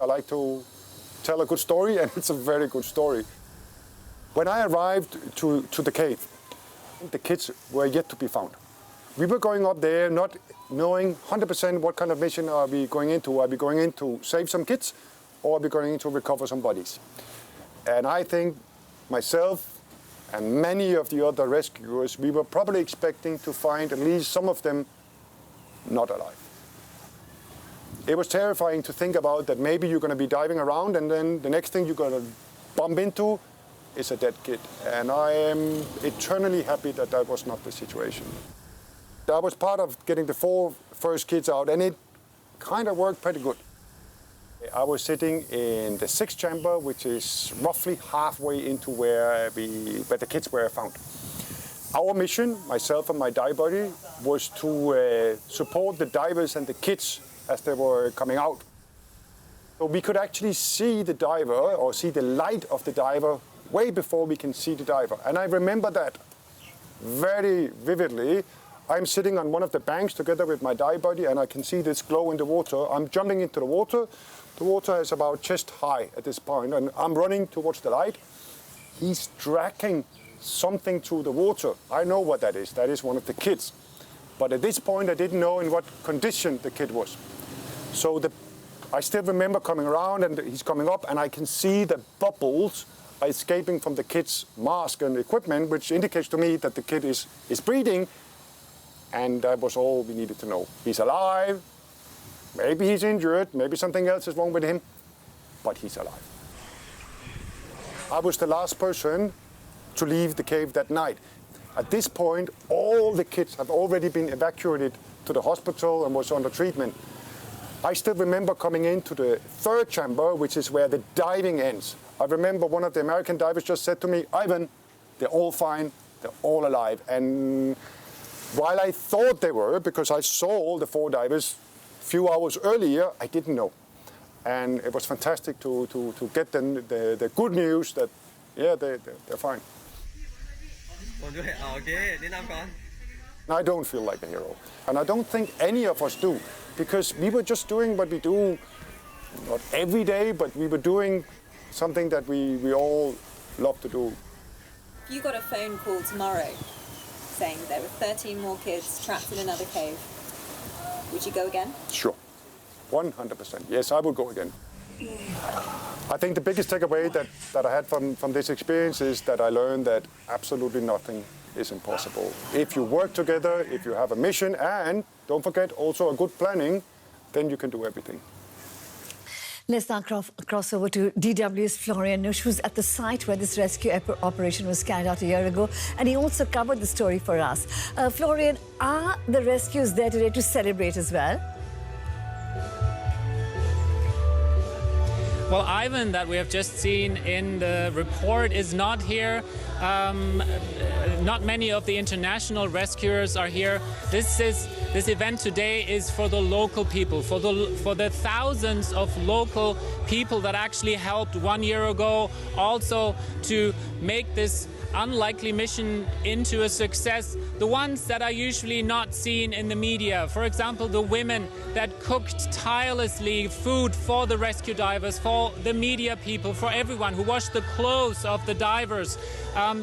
I like to tell a good story, and it's a very good story. When I arrived to the cave, the kids were yet to be found. We were going up there not knowing 100% what kind of mission are we going into. Are we going in to save some kids, or are we going in to recover some bodies? And I think myself and many of the other rescuers, we were probably expecting to find at least some of them not alive. It was terrifying to think about that maybe you're going to be diving around and then the next thing you're going to bump into is a dead kid. And I am eternally happy that that was not the situation. I was part of getting the 4 first kids out, and it kind of worked pretty good. I was sitting in the 6th chamber, which is roughly halfway into where the kids were found. Our mission, myself and my dive buddy, was to support the divers and the kids as they were coming out. So we could actually see the diver, or see the light of the diver, way before we can see the diver. And I remember that very vividly. I'm sitting on one of the banks together with my dive buddy, and I can see this glow in the water. I'm jumping into the water. The water is about chest high at this point, and I'm running towards the light. He's dragging something through the water. I know what that is. That is one of the kids. But at this point, I didn't know in what condition the kid was. So I still remember coming around, and he's coming up, and I can see the bubbles are escaping from the kid's mask and equipment, which indicates to me that the kid is breathing. And that was all we needed to know. He's alive, maybe he's injured, maybe something else is wrong with him, but he's alive. I was the last person to leave the cave that night. At this point, all the kids have already been evacuated to the hospital and was under treatment. I still remember coming into the 3rd chamber, which is where the diving ends. I remember one of the American divers just said to me, "Ivan, they're all fine, they're all alive." And while I thought they were, because I saw all the 4 divers a few hours earlier, I didn't know. And it was fantastic to get the good news that, yeah, they're fine. I don't feel like a hero. And I don't think any of us do, because we were just doing what we do, not every day, but we were doing something that we all love to do. If you got a phone call tomorrow saying there were 13 more kids trapped in another cave, would you go again? Sure, 100%. Yes, I would go again. I think the biggest takeaway that I had from this experience is that I learned that absolutely nothing is impossible. If you work together, if you have a mission, and don't forget also a good planning, then you can do everything. Let's now cross over to DW's Florian, who's at the site where this rescue operation was carried out a year ago, and he also covered the story for us. Florian, are the rescues there today to celebrate as well? Well, Ivan, that we have just seen in the report, is not here. Not many of the international rescuers are here. This event today is for the local people, for the thousands of local people that actually helped 1 year ago, also to make this unlikely mission into a success. The ones that are usually not seen in the media. For example, the women that cooked tirelessly food for the rescue divers, for the media people, for everyone who washed the clothes of the divers.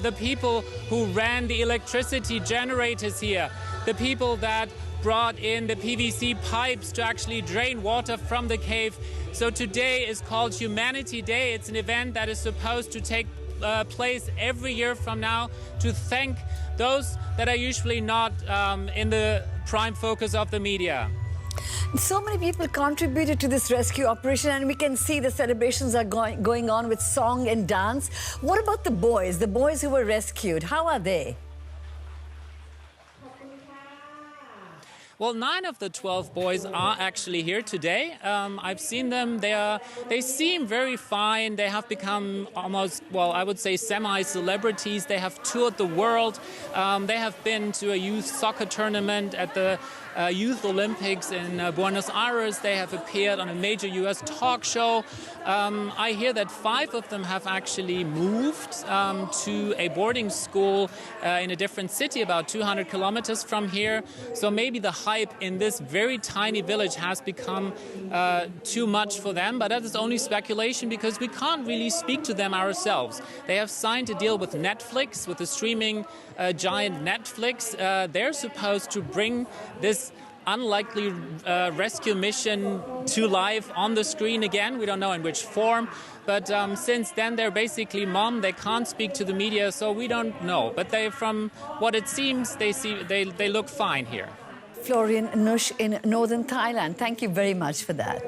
The people who ran the electricity generators here. The people that brought in the PVC pipes to actually drain water from the cave. So today is called Humanity Day. It's an event that is supposed to take place every year from now to thank those that are usually not in the prime focus of the media. So many people contributed to this rescue operation, and we can see the celebrations are going on with song and dance. What about the boys who were rescued? How are they? Well, 9 of the 12 boys are actually here today. I've seen them. They seem very fine. They have become almost, well, I would say semi-celebrities. They have toured the world. They have been to a youth soccer tournament at the Youth Olympics in Buenos Aires. They have appeared on a major US talk show. I hear that 5 of them have actually moved to a boarding school in a different city about 200 kilometers from here. So maybe the hype in this very tiny village has become too much for them, but that is only speculation because we can't really speak to them ourselves. They have signed a deal with Netflix, with the streaming giant Netflix. They're supposed to bring this unlikely rescue mission to life on the screen again. We don't know in which form, but since then they're basically mum. They can't speak to the media, so we don't know. But from what it seems, they look fine here. Florian Nusch in northern Thailand. Thank you very much for that.